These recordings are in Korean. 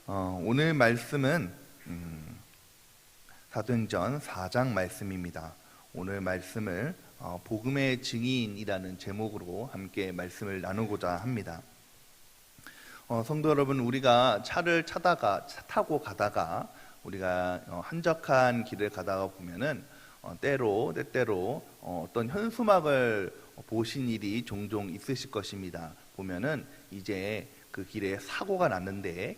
오늘 말씀은 사도행전 4장 말씀입니다. 오늘 말씀을 복음의 증인이라는 제목으로 함께 말씀을 나누고자 합니다. 성도 여러분, 우리가 차를 타고 가다가 우리가 한적한 길을 가다가 보면은 때때로 어떤 현수막을 보신 일이 종종 있으실 것입니다. 보면은 이제 그 길에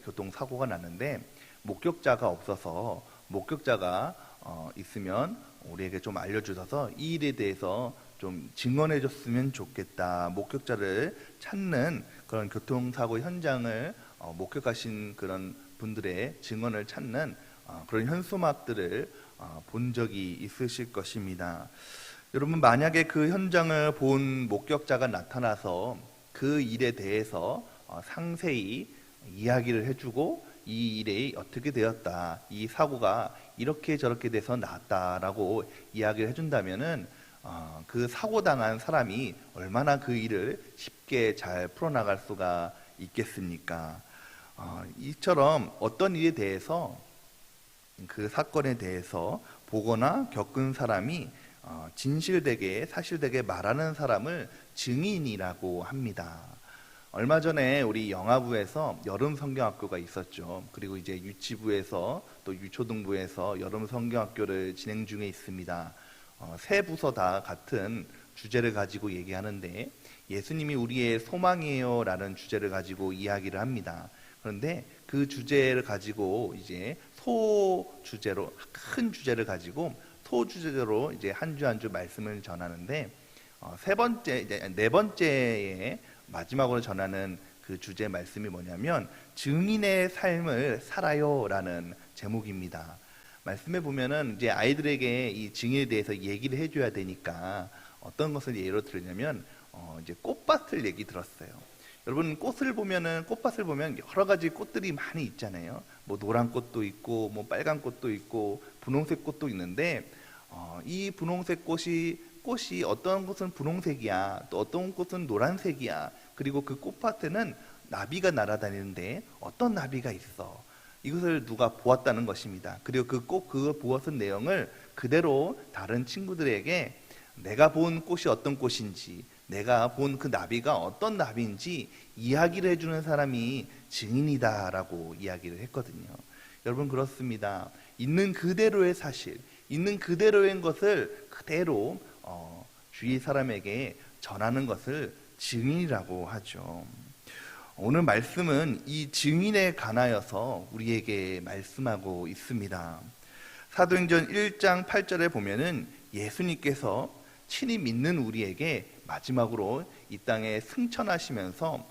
교통사고가 났는데 목격자가 없어서 목격자가 있으면 우리에게 좀 알려주셔서 이 일에 대해서 좀 증언해 줬으면 좋겠다. 목격자를 찾는 그런 교통사고 현장을 목격하신 그런 분들의 증언을 찾는 그런 현수막들을 본 적이 있으실 것입니다. 여러분, 만약에 그 현장을 본 목격자가 나타나서 그 일에 대해서 상세히 이야기를 해주고 이 일이 어떻게 되었다, 이 사고가 이렇게 저렇게 돼서 났다라고 이야기를 해준다면은 그 사고 당한 사람이 얼마나 그 일을 쉽게 잘 풀어나갈 수가 있겠습니까? 이처럼 어떤 일에 대해서 그 사건에 대해서 보거나 겪은 사람이 진실되게 사실되게 말하는 사람을 증인이라고 합니다. 얼마 전에 우리 영아부에서 여름 성경학교가 있었죠. 그리고 이제 유치부에서 또 유초등부에서 여름 성경학교를 진행 중에 있습니다. 세 부서 다 같은 주제를 가지고 얘기하는데 예수님이 우리의 소망이에요 라는 주제를 가지고 이야기를 합니다. 그런데 그 주제를 가지고 이제 큰 주제를 가지고 소주제로 이제 한 주 한 주 말씀을 전하는데 네 번째에 마지막으로 전하는 그 주제 말씀이 뭐냐면 증인의 삶을 살아요라는 제목입니다. 말씀에 보면은 이제 아이들에게 이 증인에 대해서 얘기를 해줘야 되니까 어떤 것을 예로 들냐면 이제 꽃밭을 얘기 들었어요. 여러분, 꽃밭을 보면 여러 가지 꽃들이 많이 있잖아요. 뭐 노란 꽃도 있고, 뭐 빨간 꽃도 있고, 분홍색 꽃도 있는데 이 분홍색 꽃이 어떤 꽃은 분홍색이야, 또 어떤 꽃은 노란색이야. 그리고 그 꽃밭에는 나비가 날아다니는데 어떤 나비가 있어. 이것을 누가 보았다는 것입니다. 그리고 그걸 보았던 내용을 그대로 다른 친구들에게 내가 본 꽃이 어떤 꽃인지, 내가 본 그 나비가 어떤 나비인지 이야기를 해주는 사람이 증인이다라고 이야기를 했거든요. 여러분, 그렇습니다. 있는 그대로의 사실, 있는 그대로의 것을 그대로 주위 사람에게 전하는 것을 증인이라고 하죠. 오늘 말씀은 이 증인에 관하여서 우리에게 말씀하고 있습니다. 사도행전 1장 8절에 보면은 예수님께서 친히 믿는 우리에게 마지막으로 이 땅에 승천하시면서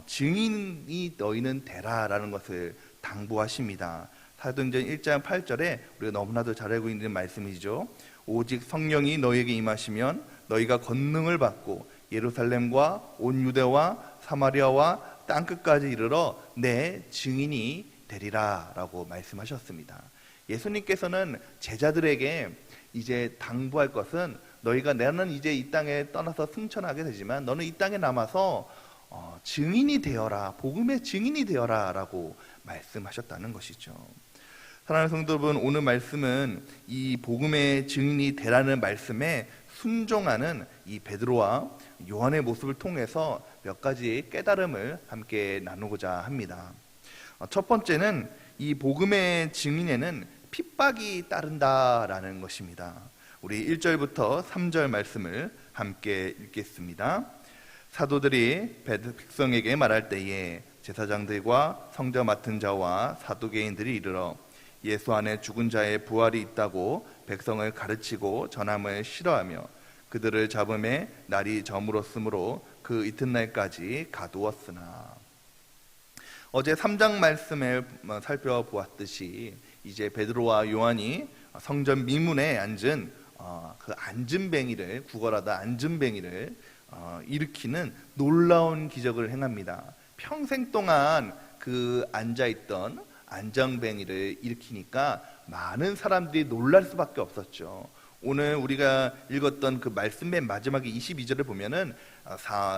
증인이 너희는 되라라는 것을 당부하십니다. 사도행전 1장 8절에 우리가 너무나도 잘 알고 있는 말씀이죠. 오직 성령이 너희에게 임하시면 너희가 권능을 받고 예루살렘과 온 유대와 사마리아와 땅끝까지 이르러 내 증인이 되리라 라고 말씀하셨습니다. 예수님께서는 제자들에게 이제 당부할 것은 나는 이제 이 땅에 떠나서 승천하게 되지만 너는 이 땅에 남아서 증인이 되어라, 복음의 증인이 되어라 라고 말씀하셨다는 것이죠. 사랑하는 성도 여러분, 오늘 말씀은 이 복음의 증인이 되라는 말씀에 순종하는 이 베드로와 요한의 모습을 통해서 몇 가지 깨달음을 함께 나누고자 합니다. 첫 번째는 이 복음의 증인에는 핍박이 따른다라는 것입니다. 우리 1절부터 3절 말씀을 함께 읽겠습니다. 사도들이 백성에게 말할 때에 제사장들과 성자 맡은 자와 사두개인들이 이르러 예수 안에 죽은 자의 부활이 있다고 백성을 가르치고 전함을 싫어하며 그들을 잡음에 날이 저물었으므로 그 이튿날까지 가두었으나. 어제 3장 말씀을 살펴보았듯이 이제 베드로와 요한이 성전 미문에 앉은 그 앉은뱅이를, 구걸하다 앉은뱅이를 일으키는 놀라운 기적을 행합니다. 평생 동안 그 앉아있던 안정뱅이를 일으키니까 많은 사람들이 놀랄 수밖에 없었죠. 오늘 우리가 읽었던 그 말씀 맨 마지막에 22절을 보면은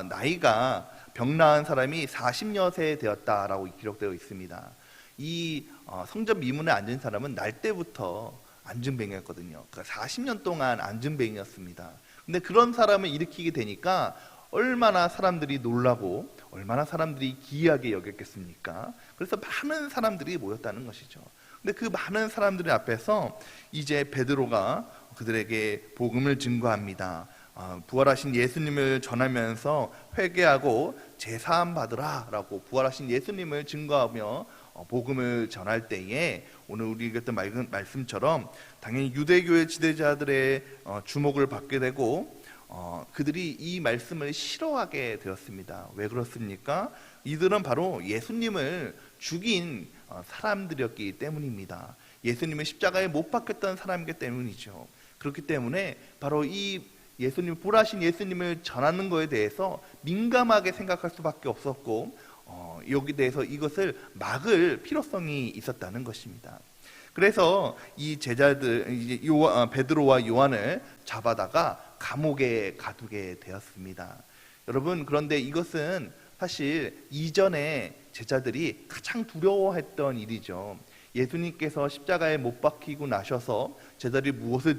나이가 병 나은 사람이 40여 세 되었다라고 기록되어 있습니다. 이 성전 미문에 앉은 사람은 날 때부터 안증뱅이였거든요. 그러니까 40년 동안 안증뱅이였습니다. 근데 그런 사람을 일으키게 되니까 얼마나 사람들이 놀라고 얼마나 사람들이 기이하게 여겼겠습니까? 그래서 많은 사람들이 모였다는 것이죠. 근데 그 많은 사람들 앞에서 이제 베드로가 그들에게 복음을 증거합니다. 부활하신 예수님을 전하면서 회개하고 제사함 받으라 라고 부활하신 예수님을 증거하며 복음을 전할 때에 오늘 우리 읽었던 말씀처럼 당연히 유대교의 지도자들의 주목을 받게 되고 그들이 이 말씀을 싫어하게 되었습니다. 왜 그렇습니까? 이들은 바로 예수님을 죽인 사람들이었기 때문입니다. 예수님을 십자가에 못 박혔던 사람이기 때문이죠. 그렇기 때문에 바로 이 예수님, 부활하신 예수님을 전하는 것에 대해서 민감하게 생각할 수밖에 없었고 여기 대해서 이것을 막을 필요성이 있었다는 것입니다. 그래서 이 제자들, 이제 베드로와 요한을 잡아다가 감옥에 가두게 되었습니다. 여러분, 그런데 이것은 사실 이전에 제자들이 가장 두려워했던 일이죠. 예수님께서 십자가에 못 박히고 나셔서 제자들이 무엇을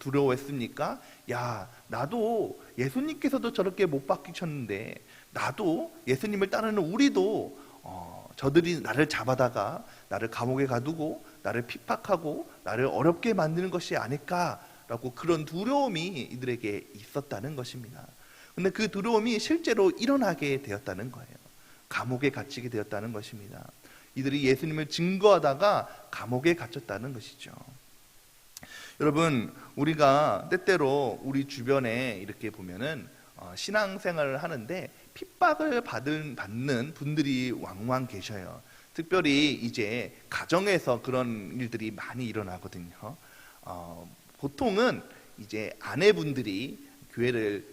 두려워했습니까? 야, 나도 예수님께서도 저렇게 못 박히셨는데 나도 예수님을 따르는 우리도 저들이 나를 잡아다가 나를 감옥에 가두고 나를 핍박하고 나를 어렵게 만드는 것이 아닐까라고 그런 두려움이 이들에게 있었다는 것입니다. 근데 그 두려움이 실제로 일어나게 되었다는 거예요. 감옥에 갇히게 되었다는 것입니다. 이들이 예수님을 증거하다가 감옥에 갇혔다는 것이죠. 여러분, 우리가 때때로 우리 주변에 이렇게 보면은 신앙생활을 하는데 핍박을 받는 분들이 왕왕 계셔요. 특별히 이제 가정에서 그런 일들이 많이 일어나거든요. 보통은 이제 아내분들이 교회를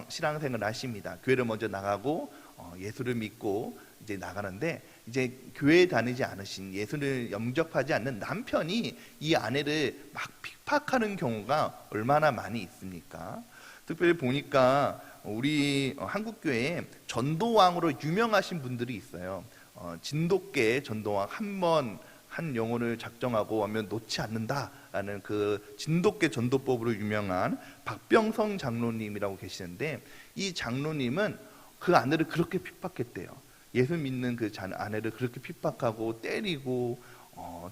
신앙생활을 하십니다. 교회를 먼저 나가고 예수를 믿고 이제 나가는데 이제 교회에 다니지 않으신 예수를 영접하지 않는 남편이 이 아내를 막 핍박하는 경우가 얼마나 많이 있습니까? 특별히 보니까 우리 한국교회에 전도왕으로 유명하신 분들이 있어요. 진돗개 전도왕, 한 영혼을 작정하고 하면 놓지 않는다라는 그 진돗개 전도법으로 유명한 박병성 장로님이라고 계시는데, 이 장로님은 그 아내를 그렇게 핍박했대요. 예수 믿는 그 아내를 그렇게 핍박하고 때리고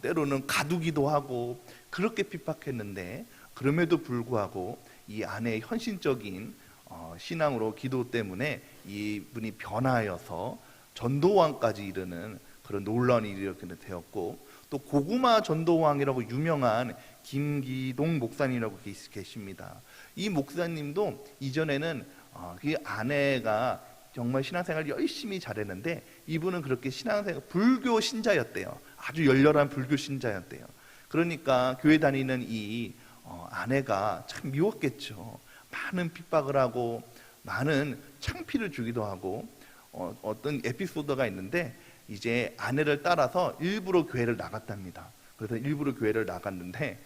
때로는 가두기도 하고 그렇게 핍박했는데, 그럼에도 불구하고 이 아내의 헌신적인 신앙으로 기도 때문에 이분이 변하여서 전도왕까지 이르는 그런 놀라운 일이 이렇게 되었고, 또 고구마 전도왕이라고 유명한 김기동 목사님이라고 계십니다. 이 목사님도 이전에는 그 아내가 정말 신앙생활을 열심히 잘했는데 이분은 그렇게 신앙생활 불교 신자였대요. 아주 열렬한 불교 신자였대요. 그러니까 교회 다니는 이 아내가 참 미웠겠죠. 많은 핍박을 하고 많은 창피를 주기도 하고, 어떤 에피소드가 있는데 이제 아내를 따라서 일부러 교회를 나갔답니다. 그래서 일부러 교회를 나갔는데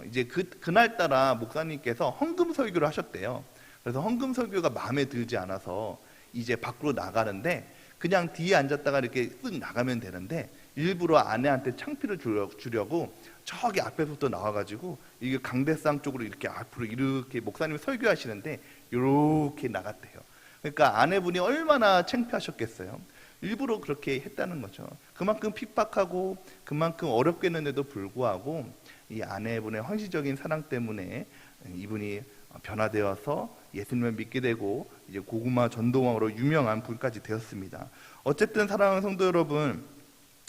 이제 그날따라 목사님께서 헌금 설교를 하셨대요. 그래서 헌금 설교가 마음에 들지 않아서 이제 밖으로 나가는데 그냥 뒤에 앉았다가 이렇게 쓱 나가면 되는데 일부러 아내한테 창피를 주려고 저기 앞에서부터 나와가지고 이게 강대상 쪽으로 이렇게 앞으로 이렇게 목사님이 설교하시는데 이렇게 나갔대요. 그러니까 아내분이 얼마나 창피하셨겠어요. 일부러 그렇게 했다는 거죠. 그만큼 핍박하고 그만큼 어렵게 했는데도 불구하고 이 아내분의 헌신적인 사랑 때문에 이분이 변화되어서 예수님을 믿게 되고 이제 고구마 전도왕으로 유명한 분까지 되었습니다. 어쨌든 사랑하는 성도 여러분,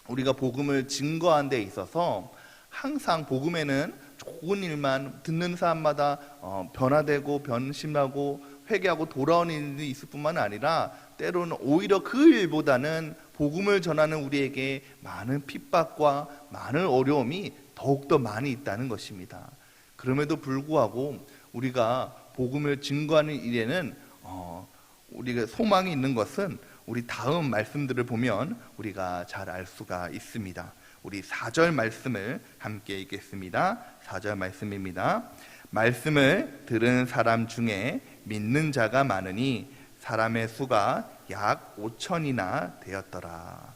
우리가 복음을 증거하는 데 있어서 항상 복음에는 좋은 일만 듣는 사람마다 변화되고 변심하고 회개하고 돌아오는 일이 있을 뿐만 아니라 때로는 오히려 그 일보다는 복음을 전하는 우리에게 많은 핍박과 많은 어려움이 더욱더 많이 있다는 것입니다. 그럼에도 불구하고 우리가 복음을 증거하는 일에는 우리가 소망이 있는 것은 우리 다음 말씀들을 보면 우리가 잘 알 수가 있습니다. 우리 4절 말씀을 함께 읽겠습니다. 4절 말씀입니다. 말씀을 들은 사람 중에 믿는 자가 많으니 사람의 수가 약 5천이나 되었더라.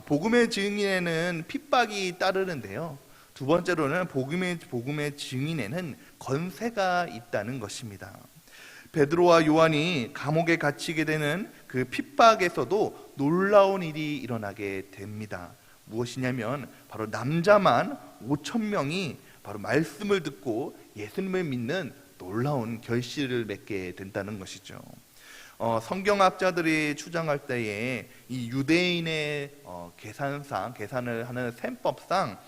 복음의 증인에는 핍박이 따르는데요. 두 번째로는 복음의 증인에는 권세가 있다는 것입니다. 베드로와 요한이 감옥에 갇히게 되는 그 핍박에서도 놀라운 일이 일어나게 됩니다. 무엇이냐면 바로 남자만 5,000명이 바로 말씀을 듣고 예수님을 믿는 놀라운 결실을 맺게 된다는 것이죠. 성경학자들이 추정할 때에 이 유대인의 계산을 하는 셈법상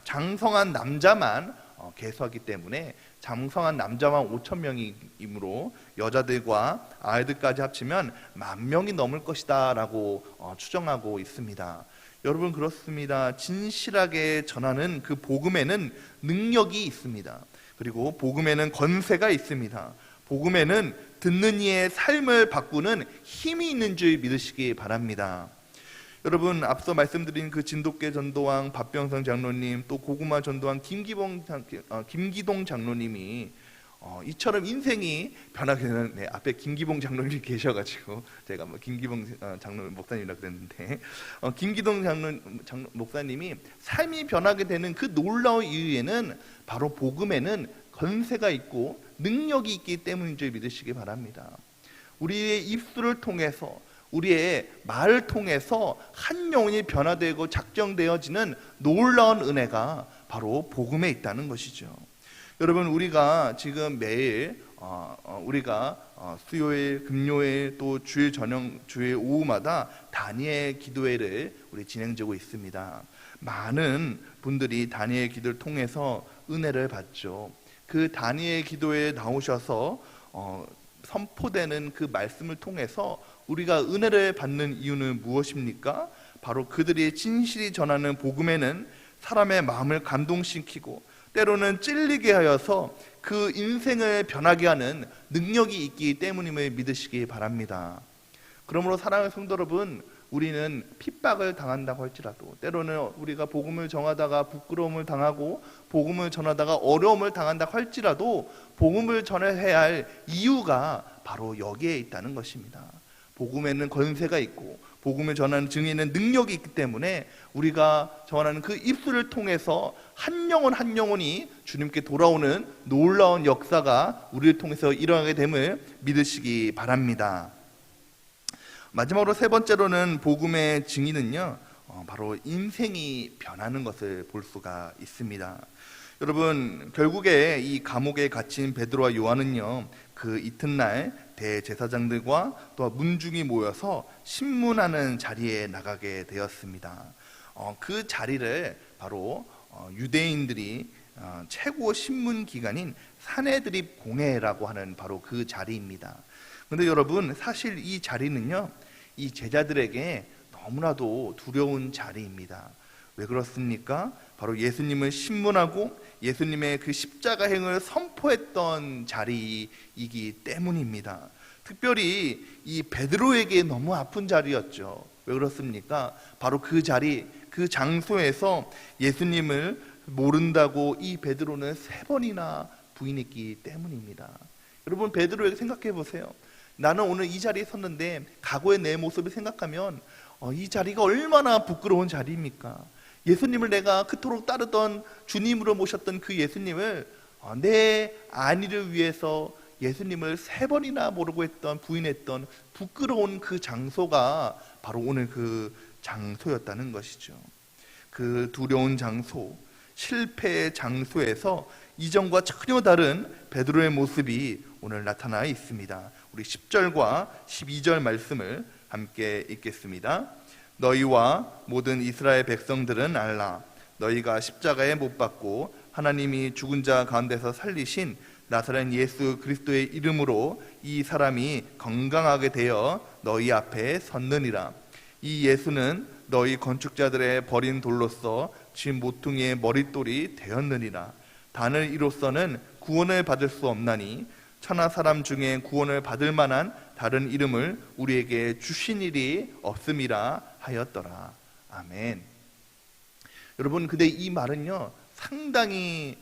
장성한 남자만 계수하기 때문에 장성한 남자만 5,000명이므로 여자들과 아이들까지 합치면 10,000명이 넘을 것이다 라고 추정하고 있습니다. 여러분, 그렇습니다. 진실하게 전하는 그 복음에는 능력이 있습니다. 그리고 복음에는 권세가 있습니다. 복음에는 듣는 이의 삶을 바꾸는 힘이 있는 줄 믿으시기 바랍니다. 여러분, 앞서 말씀드린 그 진돗개 전도왕 박병성 장로님, 또 고구마 전도왕 김기동 장로님이 이처럼 인생이 변하게 되는, 앞에 김기봉 장로님이 계셔가지고 제가 김기봉 장로 목사님이라 그랬는데, 김기동 목사님이 삶이 변하게 되는 그 놀라운 이유에는 바로 복음에는 권세가 있고 능력이 있기 때문인 줄 믿으시기 바랍니다. 우리의 입술을 통해서, 우리의 말을 통해서 한 영혼이 변화되고 작정되어지는 놀라운 은혜가 바로 복음에 있다는 것이죠. 여러분, 우리가 지금 매일 우리가 수요일, 금요일, 또 주일 저녁, 주일 오후마다 다니엘 기도회를 우리 진행하고 있습니다. 많은 분들이 다니엘 기도를 통해서 은혜를 받죠. 그 다니엘 기도회에 나오셔서 선포되는 그 말씀을 통해서 우리가 은혜를 받는 이유는 무엇입니까? 바로 그들이 진실이 전하는 복음에는 사람의 마음을 감동시키고 때로는 찔리게 하여서 그 인생을 변하게 하는 능력이 있기 때문임을 믿으시기 바랍니다. 그러므로 사랑하는 성도 여러분, 우리는 핍박을 당한다고 할지라도, 때로는 우리가 복음을 전하다가 부끄러움을 당하고 복음을 전하다가 어려움을 당한다고 할지라도 복음을 전해야 할 이유가 바로 여기에 있다는 것입니다. 복음에는 권세가 있고 복음을 전하는 증인은 능력이 있기 때문에 우리가 전하는 그 입술을 통해서 한 영혼 한 영혼이 주님께 돌아오는 놀라운 역사가 우리를 통해서 일어나게 됨을 믿으시기 바랍니다. 마지막으로 세 번째로는 복음의 증인은요, 바로 인생이 변하는 것을 볼 수가 있습니다. 여러분, 결국에 이 감옥에 갇힌 베드로와 요한은요, 그 이튿날 대제사장들과 또 문중이 모여서 신문하는 자리에 나가게 되었습니다. 그 자리를 바로 유대인들이 최고 신문 기관인 산헤드립 공회라고 하는 바로 그 자리입니다. 그런데 여러분, 사실 이 자리는요, 이 제자들에게 너무나도 두려운 자리입니다. 왜 그렇습니까? 바로 예수님을 신문하고 예수님의 그 십자가 행을 선포했던 자리이기 때문입니다. 특별히 이 베드로에게 너무 아픈 자리였죠. 왜 그렇습니까? 바로 그 자리, 그 장소에서 예수님을 모른다고 이 베드로는 3번이나 부인했기 때문입니다. 여러분, 베드로에게 생각해 보세요. 나는 오늘 이 자리에 섰는데 과거의 내 모습을 생각하면 이 자리가 얼마나 부끄러운 자리입니까? 예수님을 내가 그토록 따르던, 주님으로 모셨던 그 예수님을 내 안위를 위해서 예수님을 3번이나 모르고 부인했던 부끄러운 그 장소가 바로 오늘 그 장소였다는 것이죠. 그 두려운 장소, 실패의 장소에서 이전과 전혀 다른 베드로의 모습이 오늘 나타나 있습니다. 우리 10절과 12절 말씀을 함께 읽겠습니다. 너희와 모든 이스라엘 백성들은 알라. 너희가 십자가에 못 박고 하나님이 죽은 자 가운데서 살리신 나사렛 예수 그리스도의 이름으로 이 사람이 건강하게 되어 너희 앞에 섰느니라. 이 예수는 너희 건축자들의 버린 돌로서 진 모퉁이의 머릿돌이 되었느니라. 단을 이로써는 구원을 받을 수 없나니 천하 사람 중에 구원을 받을 만한 다른 이름을 우리에게 주신 일이 없음이라 하였더라. 아멘. 여러분, 근데 이 말은요, 상당히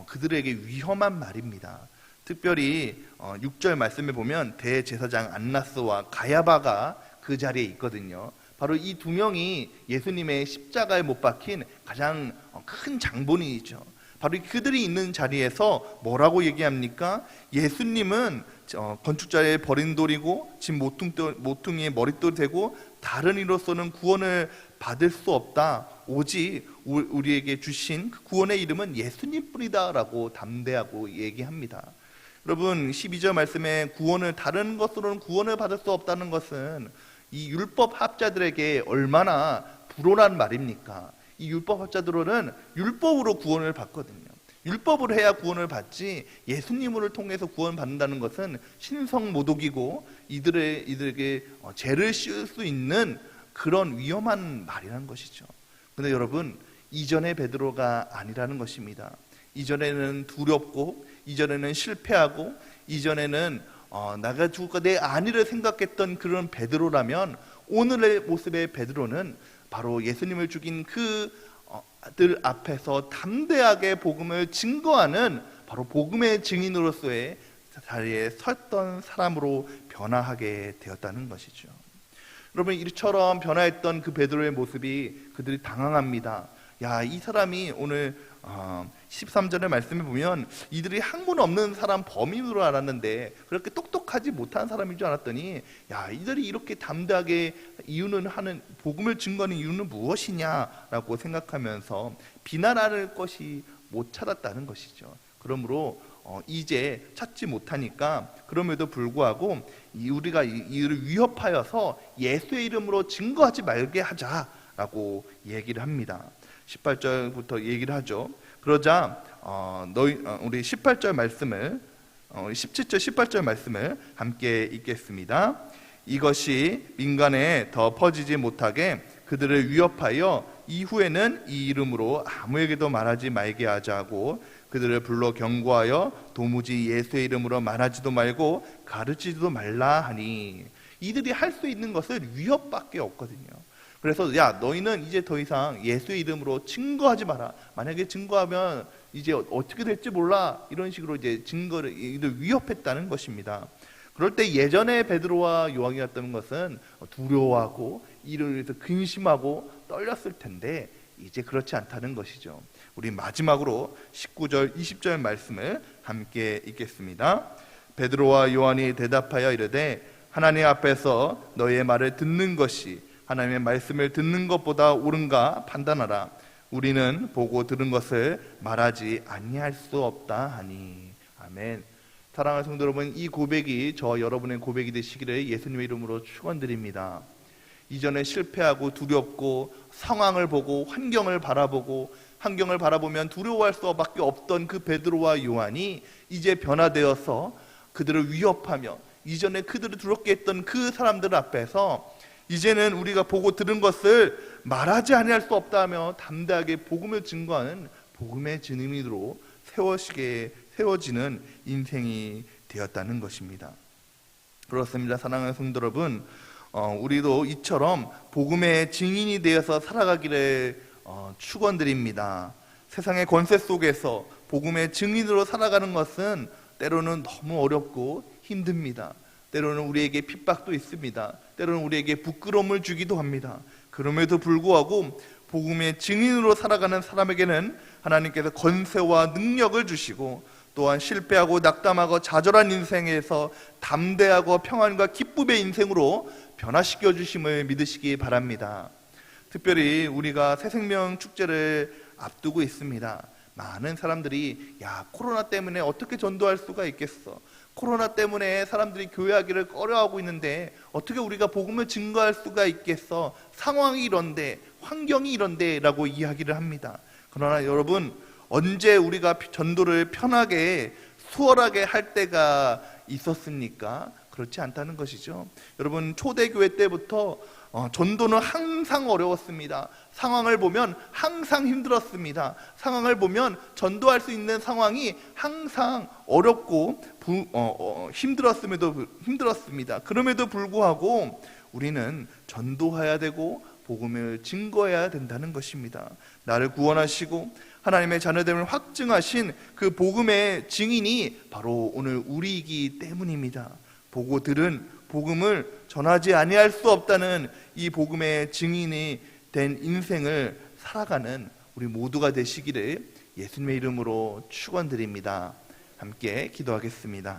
그들에게 위험한 말입니다. 특별히 6절 말씀에 보면 대제사장 안나스와 가야바가 그 자리에 있거든요. 바로 이 두 명이 예수님의 십자가에 못 박힌 가장 큰 장본인이죠. 바로 그들이 있는 자리에서 뭐라고 얘기합니까? 예수님은 건축자의 버린 돌이고 집 모퉁이의 머릿돌이 되고 다른 이로서는 구원을 받을 수 없다. 오직 우리에게 주신 그 구원의 이름은 예수님뿐이다 라고 담대하고 얘기합니다. 여러분, 12절 말씀에 다른 것으로는 구원을 받을 수 없다는 것은 이 율법학자들에게 얼마나 불온한 말입니까? 이 율법학자들은 율법으로 구원을 받거든요. 율법으로 해야 구원을 받지 예수님을 통해서 구원받는다는 것은 신성모독이고 이들에게 죄를 씌울 수 있는 그런 위험한 말이라는 것이죠. 그런데 여러분, 이전의 베드로가 아니라는 것입니다. 이전에는 두렵고, 이전에는 실패하고, 이전에는 나가 죽을까 내 안위를 생각했던 그런 베드로라면, 오늘의 모습의 베드로는 바로 예수님을 죽인 그들 앞에서 담대하게 복음을 증거하는 바로 복음의 증인으로서의 자리에 섰던 사람으로 변화하게 되었다는 것이죠. 여러분, 이처럼 변화했던 그 베드로의 모습이 그들이 당황합니다. 이 사람이 오늘 13절의 말씀에 보면 이들이 학문 없는 사람 범인으로 알았는데 그렇게 똑똑하지 못한 사람인 줄 알았더니 이들이 이렇게 담대하게 복음을 증거하는 이유는 무엇이냐라고 생각하면서 비난할 것이 못 찾았다는 것이죠. 그러므로 이제 찾지 못하니까 그럼에도 불구하고 우리가 이를 위협하여서 예수의 이름으로 증거하지 말게 하자라고 얘기를 합니다. 18절부터 얘기를 하죠. 그러자 우리 18절 말씀을 17절 18절 말씀을 함께 읽겠습니다. 이것이 민간에 더 퍼지지 못하게 그들을 위협하여 이후에는 이 이름으로 아무에게도 말하지 말게 하자고 그들을 불러 경고하여 도무지 예수의 이름으로 말하지도 말고 가르치지도 말라 하니, 이들이 할 수 있는 것은 위협밖에 없거든요. 그래서 너희는 이제 더 이상 예수의 이름으로 증거하지 마라. 만약에 증거하면 이제 어떻게 될지 몰라. 이런 식으로 이제 증거를 위협했다는 것입니다. 그럴 때 예전에 베드로와 요한이었던 것은 두려워하고 이를 위해서 근심하고 떨렸을 텐데 이제 그렇지 않다는 것이죠. 우리 마지막으로 19절 20절 말씀을 함께 읽겠습니다. 베드로와 요한이 대답하여 이르되 하나님 앞에서 너희의 말을 듣는 것이 하나님의 말씀을 듣는 것보다 옳은가 판단하라. 우리는 보고 들은 것을 말하지 아니할 수 없다 하니. 아멘. 사랑하는 성도 여러분, 이 고백이 저 여러분의 고백이 되시기를 예수님의 이름으로 축원드립니다. 이전에 실패하고 두렵고 상황을 보고 환경을 바라보면 두려워할 수밖에 없던 그 베드로와 요한이 이제 변화되어서 그들을 위협하며 이전에 그들을 두렵게 했던 그 사람들 앞에서 이제는 우리가 보고 들은 것을 말하지 아니할 수 없다며 담대하게 복음을 증거하는 복음의 증인으로 세워지는 인생이 되었다는 것입니다. 그렇습니다. 사랑하는 성도 여러분, 우리도 이처럼 복음의 증인이 되어서 살아가기를 축원드립니다. 세상의 권세 속에서 복음의 증인으로 살아가는 것은 때로는 너무 어렵고 힘듭니다. 때로는 우리에게 핍박도 있습니다. 때로는 우리에게 부끄러움을 주기도 합니다. 그럼에도 불구하고 복음의 증인으로 살아가는 사람에게는 하나님께서 권세와 능력을 주시고 또한 실패하고 낙담하고 좌절한 인생에서 담대하고 평안과 기쁨의 인생으로 변화시켜 주심을 믿으시기 바랍니다. 특별히 우리가 새생명 축제를 앞두고 있습니다. 많은 사람들이 코로나 때문에 어떻게 전도할 수가 있겠어? 코로나 때문에 사람들이 교회하기를 꺼려하고 있는데 어떻게 우리가 복음을 증거할 수가 있겠어? 상황이 이런데, 환경이 이런데 라고 이야기를 합니다. 그러나 여러분, 언제 우리가 전도를 편하게 수월하게 할 때가 있었습니까? 그렇지 않다는 것이죠. 여러분, 초대교회 때부터 전도는 항상 어려웠습니다. 상황을 보면 항상 힘들었습니다. 상황을 보면 전도할 수 있는 상황이 항상 어렵고 힘들었습니다. 그럼에도 불구하고 우리는 전도해야 되고 복음을 증거해야 된다는 것입니다. 나를 구원하시고 하나님의 자녀됨을 확증하신 그 복음의 증인이 바로 오늘 우리이기 때문입니다. 보고 들은 복음을 전하지 아니할 수 없다는 이 복음의 증인이 된 인생을 살아가는 우리 모두가 되시기를 예수님의 이름으로 축원드립니다. 함께 기도하겠습니다.